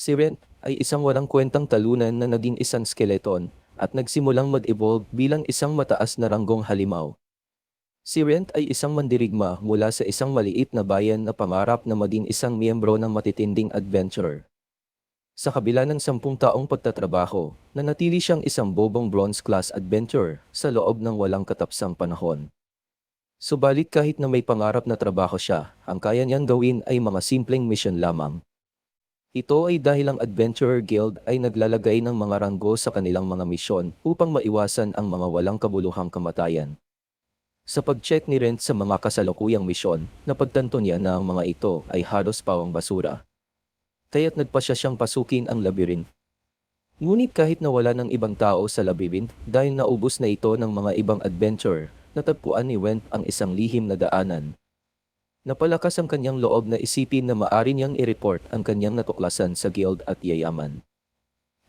Si Rent ay isang walang kwentang talunan na naging isang skeleton at nagsimulang mag-evolve bilang isang mataas na ranggong halimaw. Si Rent ay isang mandirigma mula sa isang maliit na bayan na pangarap na maging isang miyembro ng matitinding adventurer. Sa kabila ng 10 taong pagtatrabaho, nanatili siyang isang bobong bronze class adventurer sa loob ng walang katapsang panahon. Subalit kahit na may pangarap na trabaho siya, ang kaya niyang gawin ay mga simpleng misyon lamang. Ito ay dahil ang Adventurer Guild ay naglalagay ng mga ranggo sa kanilang mga misyon upang maiwasan ang mga walang kabuluhang kamatayan. Sa pag-check ni Rent sa mga kasalukuyang misyon, napagtanto niya na ang mga ito ay halos pawang basura. Kaya't nagpasya siyang pasukin ang labyrinth. Ngunit kahit nawala ng ibang tao sa labyrinth dahil naubos na ito ng mga ibang adventurer, natagpuan ni Rent ang isang lihim na daanan. Napalakas ang kanyang loob na isipin na maaari niyang i-report ang kanyang natuklasan sa guild at yayaman.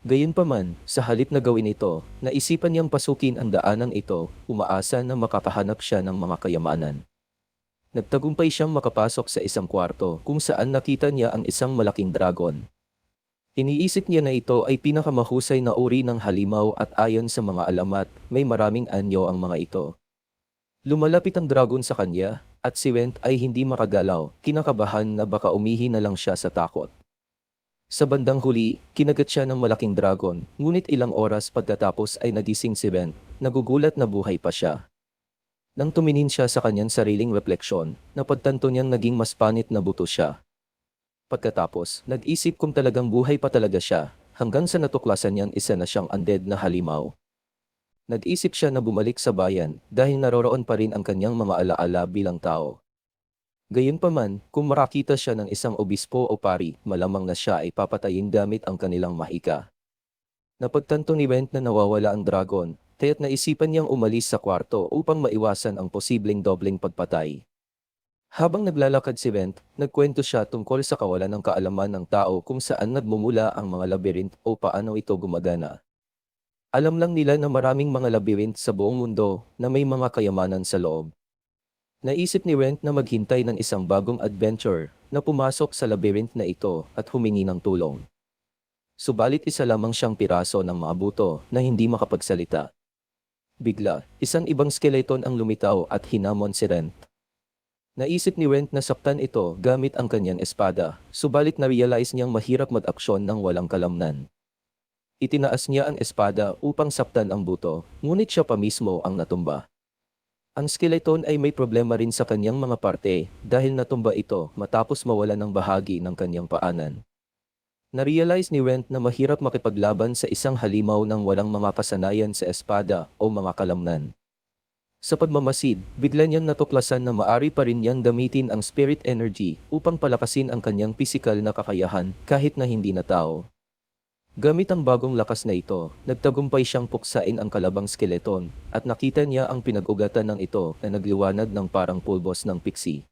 Gayunpaman, sa halip na gawin ito, naisipan niyang pasukin ang daanang ito, umaasa na makakahanap siya ng mga kayamanan. Nagtagumpay siyang makapasok sa isang kwarto kung saan nakita niya ang isang malaking dragon. Iniisip niya na ito ay pinakamahusay na uri ng halimaw at ayon sa mga alamat, may maraming anyo ang mga ito. Lumalapit ang dragon sa kanya, at si Went ay hindi makagalaw, kinakabahan na baka umihi na lang siya sa takot. Sa bandang huli, kinagat siya ng malaking dragon, ngunit ilang oras pagkatapos ay nagising si Went, nagugulat na buhay pa siya. Nang tumingin siya sa kanyang sariling refleksyon, napagtanto niyang naging mas panit na buto siya. Pagkatapos, nag-isip kung talagang buhay pa talaga siya, hanggang sa natuklasan niyang isa na siyang undead na halimaw. Nag-isip siya na bumalik sa bayan dahil naroroon pa rin ang kanyang mga alaala bilang tao. Gayunpaman, kung makakita siya ng isang obispo o pari, malamang na siya ay papatayin gamit ang kanilang mahika. Napagtanto ni Went na nawawala ang dragon, kaya't naisipan niyang umalis sa kwarto upang maiwasan ang posibleng dobleng pagpatay. Habang naglalakad si Went, nagkwento siya tungkol sa kawalan ng kaalaman ng tao kung saan nagmumula ang mga labyrinth o paano ito gumagana. Alam lang nila na maraming mga labyrinth sa buong mundo na may mga kayamanan sa loob. Naisip ni Rent na maghintay ng isang bagong adventure na pumasok sa labyrinth na ito at humingi ng tulong. Subalit isa lamang siyang piraso ng mga buto na hindi makapagsalita. Bigla, isang ibang skeleton ang lumitaw at hinamon si Rent. Naisip ni Rent na saktan ito gamit ang kanyang espada, subalit na-realize niyang mahirap mag-aksyon ng walang kalamnan. Itinaas niya ang espada upang saktan ang buto, ngunit siya pa mismo ang natumba. Ang skeleton ay may problema rin sa kanyang mga parte dahil natumba ito matapos mawala ng bahagi ng kanyang paanan. Na-realize ni Rent na mahirap makipaglaban sa isang halimaw ng walang mga kasanayan sa espada o mga kalamnan. Sa pagmamasid, bigla niyang natuklasan na maari pa rin niyang gamitin ang spirit energy upang palakasin ang kanyang pisikal na kakayahan kahit na hindi na tao. Gamit ang bagong lakas na ito, nagtagumpay siyang puksain ang kalabang skeleton at nakita niya ang pinag-ugatan ng ito na nagliwanag ng parang pulbos ng pixie.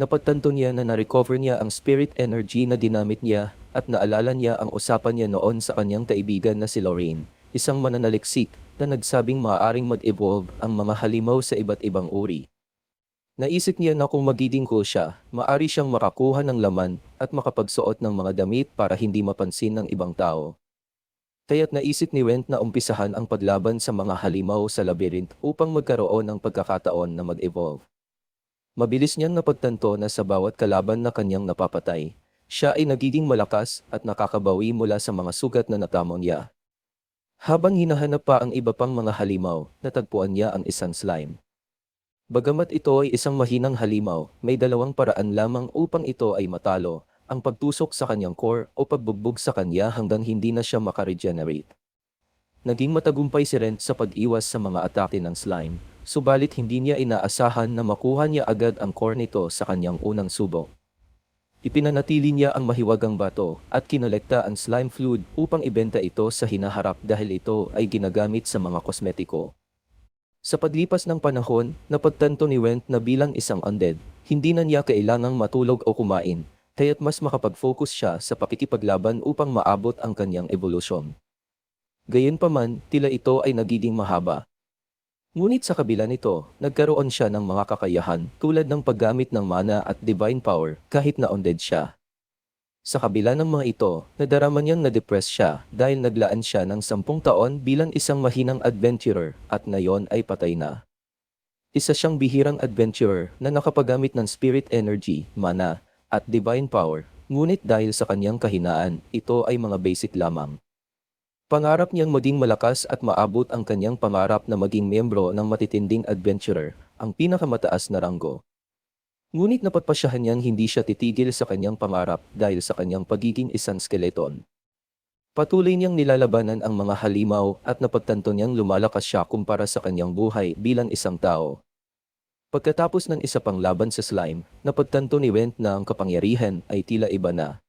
Napagtanto niya na na-recover niya ang spirit energy na dinamit niya at naalala niya ang usapan niya noon sa kanyang kaibigan na si Lorraine, isang mananaliksik na nagsabing maaaring mag-evolve ang mga halimaw sa iba't ibang uri. Naisip niya na kung magiging cool siya, maari siyang makakuha ng laman at makapagsuot ng mga damit para hindi mapansin ng ibang tao. Kaya't naisip ni Went na umpisahan ang paglaban sa mga halimaw sa labyrinth upang magkaroon ng pagkakataon na mag-evolve. Mabilis niyang napagtanto na sa bawat kalaban na kanyang napapatay, siya ay nagiging malakas at nakakabawi mula sa mga sugat na natamo niya. Habang hinahanap pa ang iba pang mga halimaw, natagpuan niya ang isang slime. Bagamat ito ay isang mahinang halimaw, may dalawang paraan lamang upang ito ay matalo, ang pagtusok sa kanyang core o pagbugbog sa kanya hanggang hindi na siya makaregenerate. Naging matagumpay si Rent sa pag-iwas sa mga atake ng slime, subalit hindi niya inaasahan na makuha niya agad ang core nito sa kanyang unang subok. Ipinanatili niya ang mahiwagang bato at kinolekta ang slime fluid upang ibenta ito sa hinaharap dahil ito ay ginagamit sa mga kosmetiko. Sa paglipas ng panahon, napagtanto ni Went na bilang isang undead, hindi na niya kailangang matulog o kumain, kaya't mas makapag-focus siya sa pakikipaglaban upang maabot ang kanyang evolusyon. Gayunpaman, tila ito ay nagiging mahaba. Ngunit sa kabila nito, nagkaroon siya ng mga kakayahan tulad ng paggamit ng mana at divine power kahit na undead siya. Sa kabila ng mga ito, nadarama niyang na-depress siya dahil naglaan siya ng 10 taon bilang isang mahinang adventurer at ngayon ay patay na. Isa siyang bihirang adventurer na nakapagamit ng spirit energy, mana, at divine power, ngunit dahil sa kanyang kahinaan, ito ay mga basic lamang. Pangarap niyang maging malakas at maabot ang kanyang pangarap na maging miyembro ng matitinding adventurer, ang pinakamataas na ranggo. Ngunit napagpasyahan niyang hindi siya titigil sa kanyang pangarap dahil sa kanyang pagiging isang skeleton. Patuloy niyang nilalabanan ang mga halimaw at napagtanto niyang lumalakas siya kumpara sa kanyang buhay bilang isang tao. Pagkatapos ng isa pang laban sa slime, napagtanto ni Went na ang kapangyarihan ay tila iba na.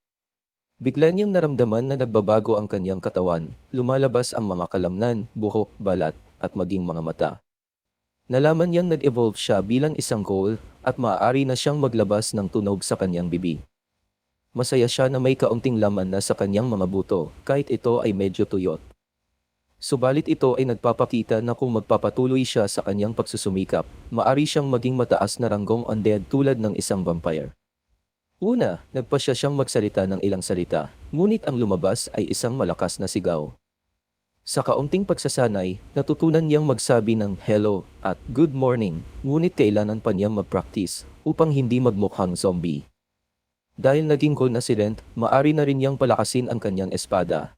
Bigla niyang naramdaman na nagbabago ang kanyang katawan, lumalabas ang mga kalamnan, buhok, balat, at maging mga mata. Nalaman niyang nag-evolve siya bilang isang ghoul at maaari na siyang maglabas ng tunog sa kanyang bibig. Masaya siya na may kaunting laman na sa kanyang mga buto, kahit ito ay medyo tuyot. Subalit ito ay nagpapakita na kung magpapatuloy siya sa kanyang pagsusumikap, maaari siyang maging mataas na ranggong undead tulad ng isang vampire. Una, nagpasya siyang magsalita ng ilang salita, ngunit ang lumabas ay isang malakas na sigaw. Sa kaunting pagsasanay, natutunan niyang magsabi ng hello at good morning, ngunit kailangan pa niyang mag-practice upang hindi magmukhang zombie. Dahil naging cool na si Rent, maaari na rin niyang palakasin ang kanyang espada.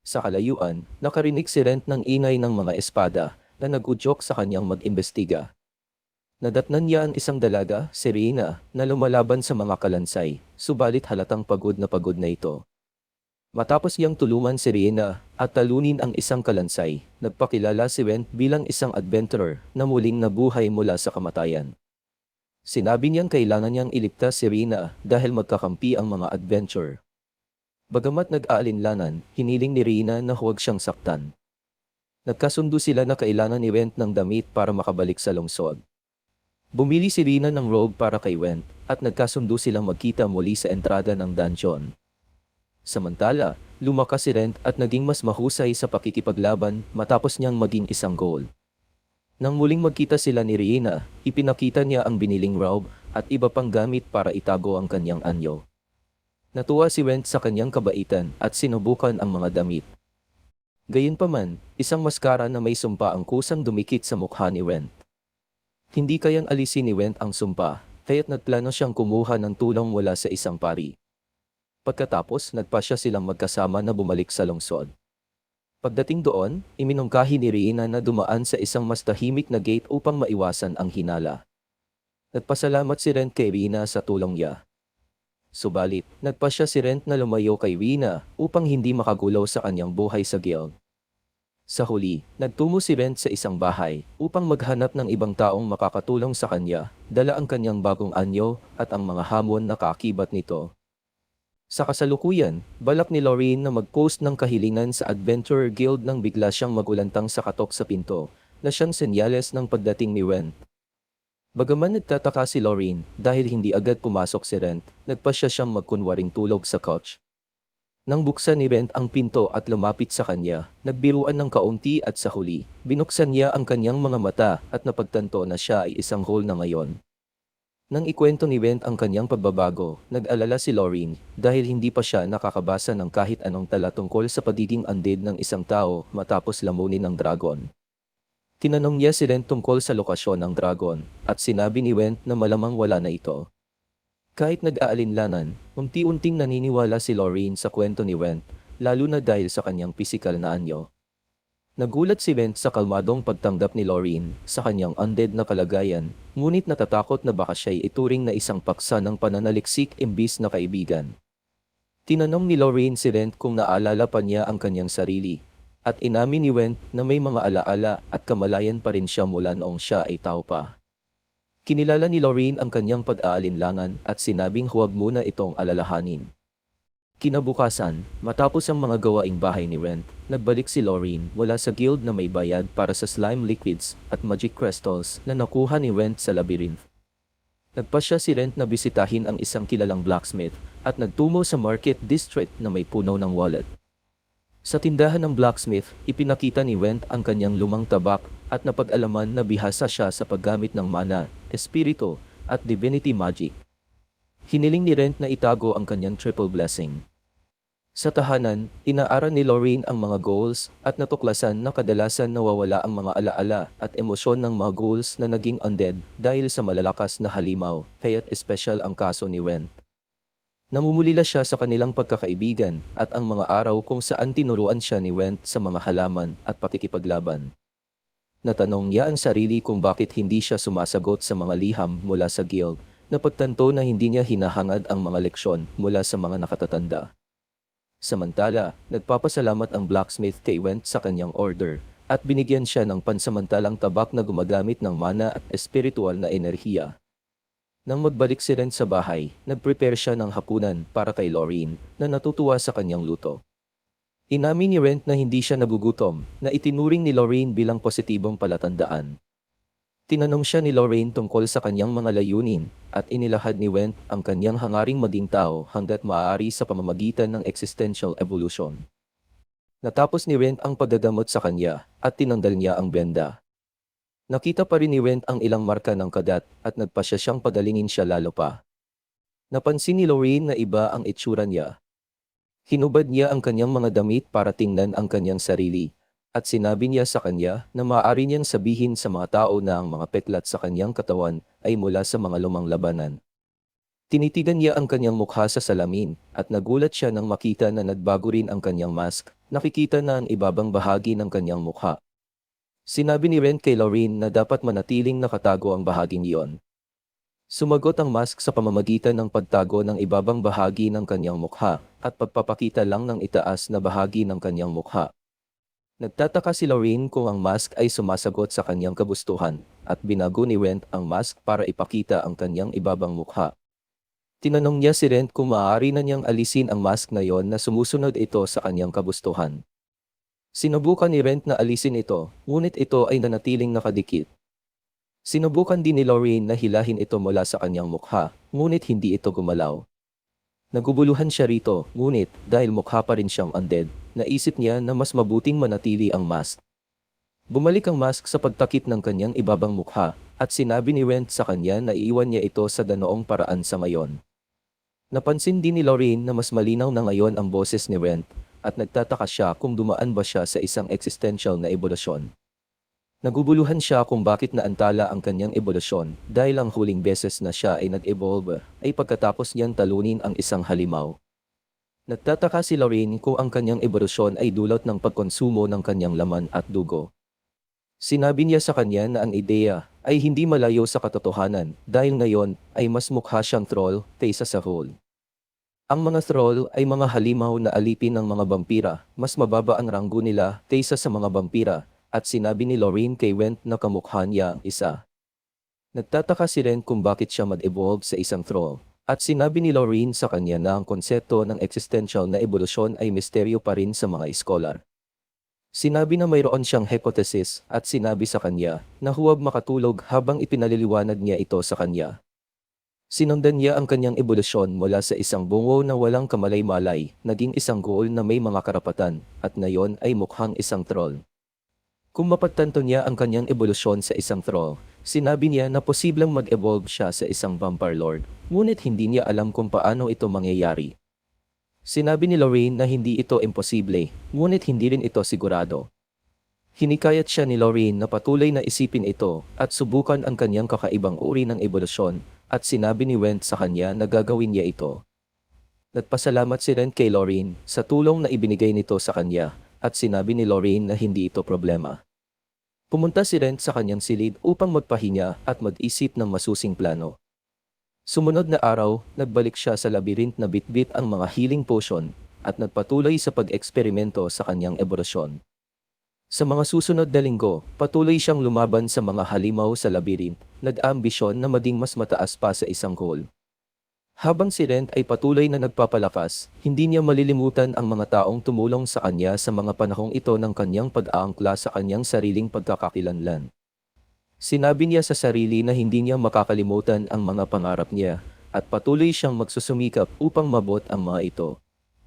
Sa kalayuan, nakarinig si Rent ng ingay ng mga espada na nag-udyok sa kanyang mag-imbestiga. Nadatnan niya ang isang dalaga, si Rina, na lumalaban sa mga kalansay, subalit halatang pagod na ito. Matapos niyang tulungan si Rina at talunin ang isang kalansay, nagpakilala si Rent bilang isang adventurer na muling nabuhay mula sa kamatayan. Sinabi niyang kailangan niyang iligtas si Rina dahil magkakampi ang mga adventurer. Bagamat nag-aalinlangan, hiniling ni Rina na huwag siyang saktan. Nagkasundo sila na kailangan ni Went ng damit para makabalik sa lungsod. Bumili si Rina ng robe para kay Went at nagkasundo silang magkita muli sa entrada ng dungeon. Samantala, lumakas si Rent at naging mas mahusay sa pakikipaglaban matapos niyang maging isang ghoul. Nang muling magkita sila ni Rina, ipinakita niya ang biniling robe at iba pang gamit para itago ang kanyang anyo. Natuwa si Went sa kanyang kabaitan at sinubukan ang mga damit. Gayunpaman, isang maskara na may sumpa ang kusang dumikit sa mukha ni Went. Hindi kayang alisin ni Went ang sumpa, kaya't nagplano siyang kumuha ng tulong mula sa isang pari. Pagkatapos, nagpasya silang magkasama na bumalik sa lungsod. Pagdating doon, iminungkahi ni Rina na dumaan sa isang mas tahimik na gate upang maiwasan ang hinala. Nagpasalamat si Rent kay Rina sa tulong niya. Subalit, nagpasya si Rent na lumayo kay Rina upang hindi makagulo sa kanyang buhay sa guild. Sa huli, nagtungo si Rent sa isang bahay upang maghanap ng ibang taong makakatulong sa kanya, dala ang kanyang bagong anyo at ang mga hamon na kaakibat nito. Sa kasalukuyan, balak ni Lorraine na mag-post ng kahilingan sa Adventurer Guild nang bigla siyang magulantang sa katok sa pinto, na siyang senyales ng pagdating ni Rent. Bagaman nagtataka si Lorraine dahil hindi agad pumasok si Rent, nagpasya siyang magkunwaring tulog sa couch. Nang buksan ni Rent ang pinto at lumapit sa kanya, nagbiruan ng kaunti at sa huli, binuksan niya ang kanyang mga mata at napagtanto na siya ay isang ghoul na ngayon. Nang ikwento ni Rent ang kanyang pagbabago, nag-alala si Lorraine dahil hindi pa siya nakakabasa ng kahit anong tala tungkol sa pagiging undead ng isang tao matapos lamunin ng dragon. Tinanong niya si Rent tungkol sa lokasyon ng dragon at sinabi ni Went na malamang wala na ito. Kahit nag-aalinlanan, unti-unting naniniwala si Lorraine sa kwento ni Went, lalo na dahil sa kanyang pisikal na anyo. Nagulat si Went sa kalmadong pagtanggap ni Lorraine sa kanyang undead na kalagayan, ngunit natatakot na baka siya'y ituring na isang paksa ng pananaliksik imbis na kaibigan. Tinanong ni Lorraine si Went kung naalala pa niya ang kanyang sarili. At inamin ni Went na may mga alaala at kamalayan pa rin siya mula noong siya ay tao pa. Kinilala ni Lorraine ang kanyang pag-aalinlangan at sinabing huwag muna itong alalahanin. Kinabukasan, matapos ang mga gawaing bahay ni Went, nagbalik si Lorraine mula sa guild na may bayad para sa slime liquids at magic crystals na nakuha ni Went sa labyrinth. Nagpasya si Went na bisitahin ang isang kilalang blacksmith at nagtungo sa market district na may puno ng wallet. Sa tindahan ng blacksmith, ipinakita ni Went ang kanyang lumang tabak at napag-alaman na bihasa siya sa paggamit ng mana, espiritu, at divinity magic. Hiniling ni Rent na itago ang kanyang triple blessing. Sa tahanan, inaaral ni Lorraine ang mga goals at natuklasan na kadalasan nawawala ang mga alaala at emosyon ng mga goals na naging undead dahil sa malalakas na halimaw, kaya't espesyal ang kaso ni Rent. Namumulila siya sa kanilang pagkakaibigan at ang mga araw kung saan tinuruan siya ni Rent sa mga halaman at pakikipaglaban. Natanong niya ang sarili kung bakit hindi siya sumasagot sa mga liham mula sa guild, napagtanto na hindi niya hinahangad ang mga leksyon mula sa mga nakatatanda. Samantala, nagpapasalamat ang blacksmith kay Went sa kanyang order at binigyan siya ng pansamantalang tabak na gumagamit ng mana at espiritual na enerhiya. Nang magbalik si Rent sa bahay, nag-prepare siya ng hapunan para kay Lorraine na natutuwa sa kanyang luto. Inamin ni Rent na hindi siya nagugutom, na itinuring ni Lorraine bilang positibong palatandaan. Tinanong siya ni Lorraine tungkol sa kanyang mga layunin at inilahad ni Went ang kanyang hangaring maging tao hanggat maaari sa pamamagitan ng existential evolution. Natapos ni Went ang pagdagamot sa kanya at tinanggal niya ang benda. Nakita pa rin ni Went ang ilang marka ng kagat at nagpasya siyang pagalingin siya lalo pa. Napansin ni Lorraine na iba ang itsura niya. Hinubad niya ang kanyang mga damit para tingnan ang kanyang sarili. At sinabi niya sa kanya na maaari niyang sabihin sa mga tao na ang mga peklat sa kanyang katawan ay mula sa mga lumang labanan. Tinitigan niya ang kanyang mukha sa salamin at nagulat siya nang makita na nagbago rin ang kanyang mask. Nakikita na ang ibabang bahagi ng kanyang mukha. Sinabi ni Rent kay Lorraine na dapat manatiling nakatago ang bahaging iyon. Sumagot ang mask sa pamamagitan ng pagtago ng ibabang bahagi ng kanyang mukha at pagpapakita lang ng itaas na bahagi ng kanyang mukha. Nagtataka si Lorraine kung ang mask ay sumasagot sa kanyang kagustuhan at binago ni Rent ang mask para ipakita ang kanyang ibabang mukha. Tinanong niya si Rent kung maaari na niyang alisin ang mask na yon na sumusunod ito sa kanyang kagustuhan. Sinubukan ni Rent na alisin ito, ngunit ito ay nanatiling nakadikit. Sinubukan din ni Lorraine na hilahin ito mula sa kanyang mukha, ngunit hindi ito gumalaw. Naguguluhan siya rito, ngunit dahil mukha pa rin siyang undead, naisip niya na mas mabuting manatili ang mask. Bumalik ang mask sa pagtakip ng kanyang ibabang mukha at sinabi ni Rent sa kanya na iiwan niya ito sa danoong paraan sa ngayon. Napansin din ni Lorraine na mas malinaw na ngayon ang boses ni Rent at nagtataka siya kung dumaan ba siya sa isang existential na ebolusyon. Naguguluhan siya kung bakit naantala ang kanyang ebolusyon dahil ang huling beses na siya ay nag-evolve ay pagkatapos niyang talunin ang isang halimaw. Nagtataka si Lorraine kung ang kanyang ebolusyon ay dulot ng pagkonsumo ng kanyang laman at dugo. Sinabi niya sa kanya na ang ideya ay hindi malayo sa katotohanan dahil ngayon ay mas mukha siyang troll kaysa sa hole. Ang mga troll ay mga halimaw na alipin ng mga vampira, mas mababa ang ranggo nila kaysa sa mga vampira. At sinabi ni Lorraine kay Went na kamukha niya ang isa. Nagtataka si Rent kung bakit siya mag-evolve sa isang troll. At sinabi ni Lorraine sa kanya na ang konsepto ng existential na ebolusyon ay misteryo pa rin sa mga iskolar. Sinabi na mayroon siyang hypothesis at sinabi sa kanya na huwag makatulog habang ipinaliliwanag niya ito sa kanya. Sinundan niya ang kanyang ebolusyon mula sa isang bungo na walang kamalay-malay, naging isang goal na may mga karapatan, at ngayon ay mukhang isang troll. Kung mapagtanto niya ang kanyang ebolusyon sa isang troll, sinabi niya na posibleng mag-evolve siya sa isang vampire lord, ngunit hindi niya alam kung paano ito mangyayari. Sinabi ni Lorraine na hindi ito imposible, ngunit hindi rin ito sigurado. Hinikayat siya ni Lorraine na patuloy na isipin ito at subukan ang kanyang kakaibang uri ng ebolusyon at sinabi ni Went sa kanya na gagawin niya ito. Nagpasalamat si Rent kay Lorraine sa tulong na ibinigay nito sa kanya. At sinabi ni Lorraine na hindi ito problema. Pumunta si Rent sa kanyang silid upang magpahinga at mag-isip ng masusing plano. Sumunod na araw, nagbalik siya sa labyrinth na bitbit ang mga healing potion at nagpatuloy sa pag-eksperimento sa kanyang ebolusyon. Sa mga susunod na linggo, patuloy siyang lumaban sa mga halimaw sa labyrinth, nag-ambisyon na maging mas mataas pa sa isang goal. Habang si Rent ay patuloy na nagpapalakas, hindi niya malilimutan ang mga taong tumulong sa kanya sa mga panahong ito ng kanyang pag-aangkla sa kanyang sariling pagkakakilanlan. Sinabi niya sa sarili na hindi niya makakalimutan ang mga pangarap niya at patuloy siyang magsusumikap upang mabot ang mga ito.